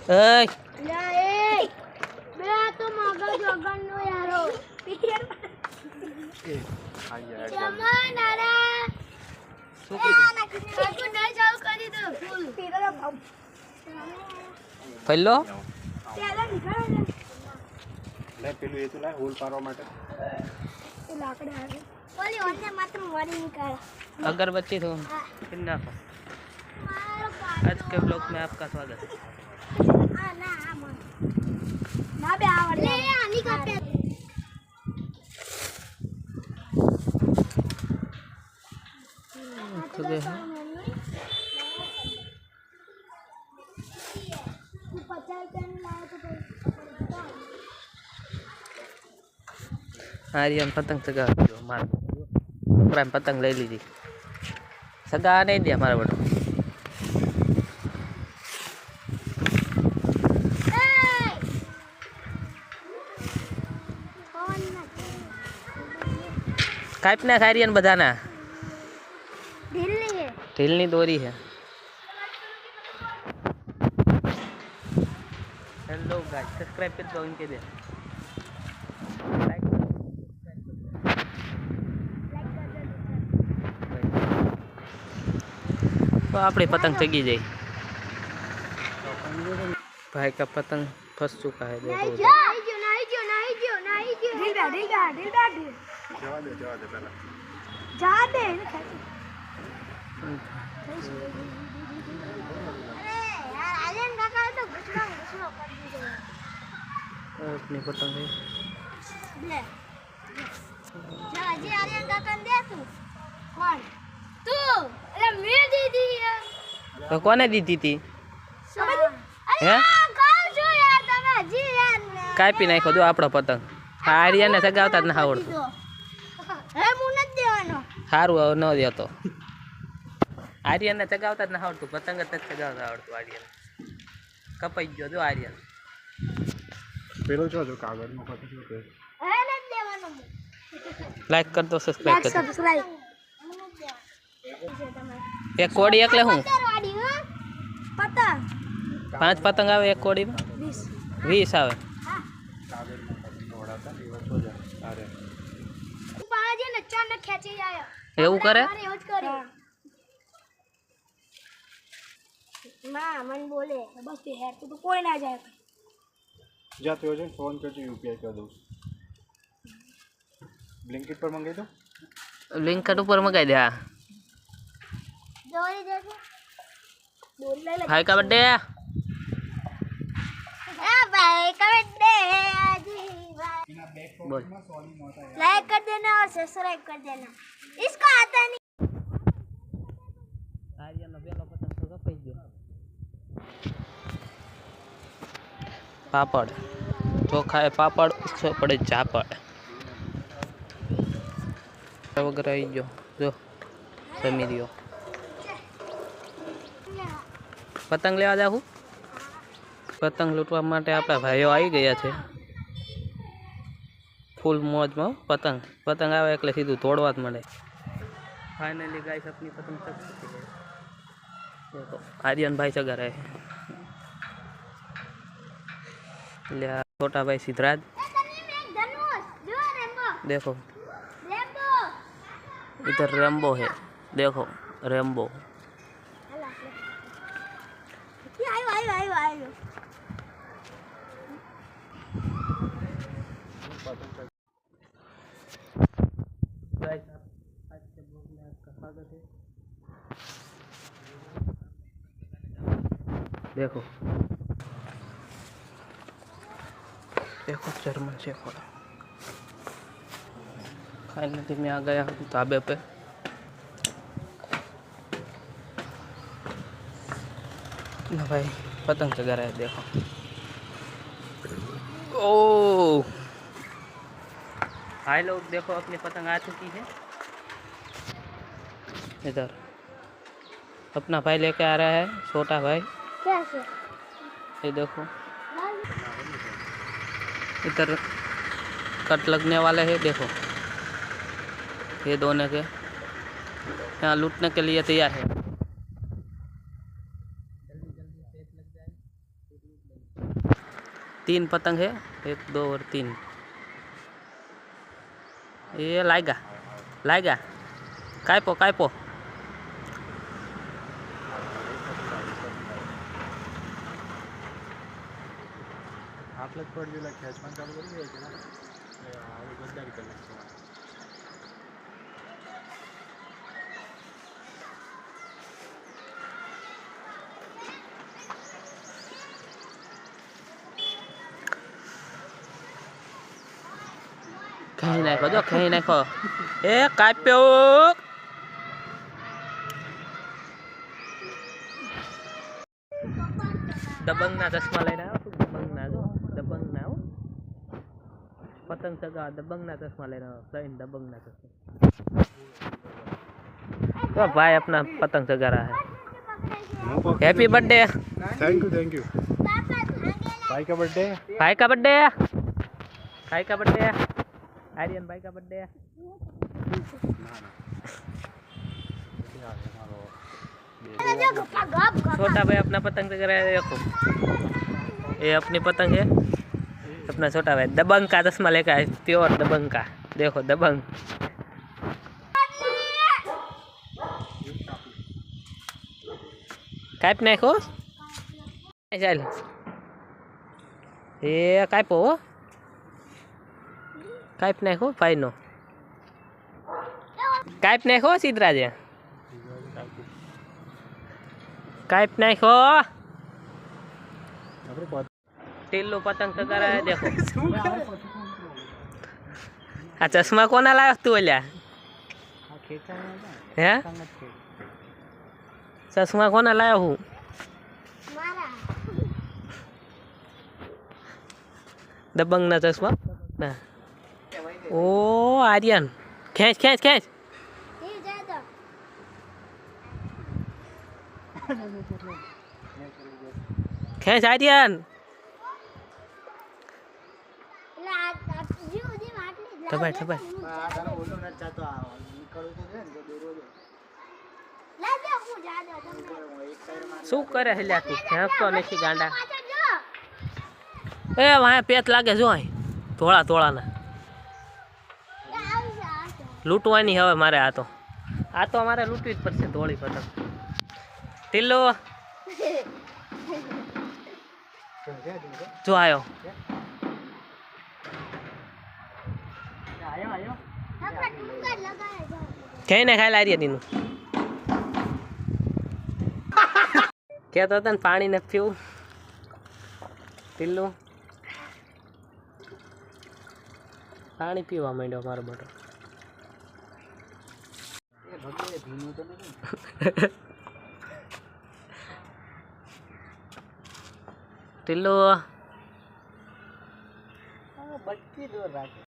ए ला ए मैं तो मगर जगन नो यारो ए आ यार चमन अरे શું કીધું काकू नहीं चालू कर दी तो फूल तेरा भाव પહેલો तेरा निकाल લે પેલું એ તો લા હોલ પાડવા માટે ये लाकड़ा है बोली वरने मात्र वारी निकाल अगरबत्ती तो फिर ना आज के ब्लॉग में आपका स्वागत है ना ना बे आवड़ ले आनी का पे तो दे आर्यन पतंग चगा दो मार प्राइम पतंग ले लीजिए सगा नहीं दिया हमारा बड़ो कापना आर्यन बधाना ढीलनी दोरी है हेलो गाइस सब्सक्राइब कर दो इनके लिए लाइक तो आपने पतंग चगी जाए भाई का पतंग फंस चुका है देखो જવા દે પેલા जा दे अपनी पतंग है तो कोने दी थी હે કાપી નાખ્યો જો આપણો પતંગ આર્યને સગાવતા જ ના આવડતું સારું હવે ન દેતો આર્યને ચગાવતા જ ના આવડતું પતંગ જ ચગાવતા આવડતું આર્યન કપાઈ ગયો જો આર્યન પેલો જો કાગળનો પતંગ છે લાઈક કર દો સબસ્ક્રાઇબ કર દો એક કોડી એકલે હું પતંગ 5 પતંગ આવે એક કોડીમાં 20 આવે કાગળનો પતંગ દોડાતા એવા છો જા અરે બાજે ને ચાર ને ખેંચી જાય એવું કરે ના મન બોલે બસ તે હેર તો કોઈ ના જાય જા તો જો ફોન કરજો યુપીઆઈ कर દઉં બ્લિંકિટ પર મંગાઈ દો લિંક ઉપર મગાઈ દે હા જોઈ દેખો બોલ લે ભાઈ का बर्थडे है भाई का बर्थडे आजी भाई बोल लाइक कर देना और सब्सक्राइब कर देना इसको आता नहीं આર્યનો પેલો પતંગ તો કપાઈ ગયો પાપડ ચોખા પાપડ ઉછો પડે ઝાપડ વગર આવી ગયો જો જમી રહ્યો પતંગ લેવા જાઉં પતંગ લૂંટવા માટે આપણા ભાઈઓ આવી ગયા છે ફૂલ મોજમાં પતંગ પતંગ આવે એટલે સીધું તોડવા જ મળે फाइनली गाइस अपनी पतंग चग चुकी है देखो आर्यन भाई चगा रहे हैं छोटा भाई सिद्धराज देखो इधर रेम्बो है देखो रेम्बो गाइस आज के ब्लॉग में आपका स्वागत है देखो देखो जर्मन शेफर्ड फाइनली मैं आ गया हूँ ढाबे पे ना भाई पतंग चगा रहा है देखो ओ भाई लोग देखो अपनी पतंग आ चुकी है इधर अपना भाई लेके आ रहा है छोटा भाई कैसे ये देखो इधर कट लगने वाले हैं देखो ये दोनों के यहाँ लूटने के लिए तैयार है जल्दी जल्दी पेट लग जाए 3 पतंग है, 1 2 और 3। ये लाएगा लाएगा कायपो कायपो। आपलं पड दिला खेचमान चालू करून घ्यायचे ना गद्दारी केलं खेई नाखो जो खेई नाखो। ए काप्यो दबंगना चश्मा लઈને આવ્યો છું। દબંગના જો દબંગના હો પતંગ ચગા દબંગના चश्मा લઈને આવ્યો। પ્લેન दबंगना चश्मा। तो भाई अपना पतंग चगा रहा है। Happy birthday. थैंक यू भाई का बर्थडे भाई का बर्थडे भाई का बर्थडे आर्यन भाई का बर्थडे। छोटा भाई अपना पतंग चगा रहा है। देखो ये अपनी पतंग है। अपना छोटा भाई दबंग का चश्मा लेकर आए, प्योर दबंग का। देखो दबंग काप नाखो चल। ये कापो काप नाखो भाई नो काप नाखो सिद्धराज काप नाखो। ટીલ્લુ પતંગ ચગા रहा है। देखो आ चश्मा कोना लायो तू ओल्या हैं चश्मा कोना लायो हूँ दबंग ना चश्मा ना। ओ आर्यन खेच खेच खेच खेच आर्यन। खबर खबर શું કરે છે લ્યા તું હેંસતો નથી ગાંડા। એ વાહે પેચ લાગે જો અહીં ધોળા ધોળાના લૂંટવાની હવે મારે આ તો અમારે લૂંટવી જ પડશે ધોળી પતંગ। ટીલ્લુ જો આવ્યો કઈ ને ખાઈ લારીએ દીનું કહેતો હતો ને પાણી નથી પીવું। ટીલ્લુ પાણી પીવા માંડ્યો મારો બેટો। ટીલ્લુ બચી દૂર રાખે।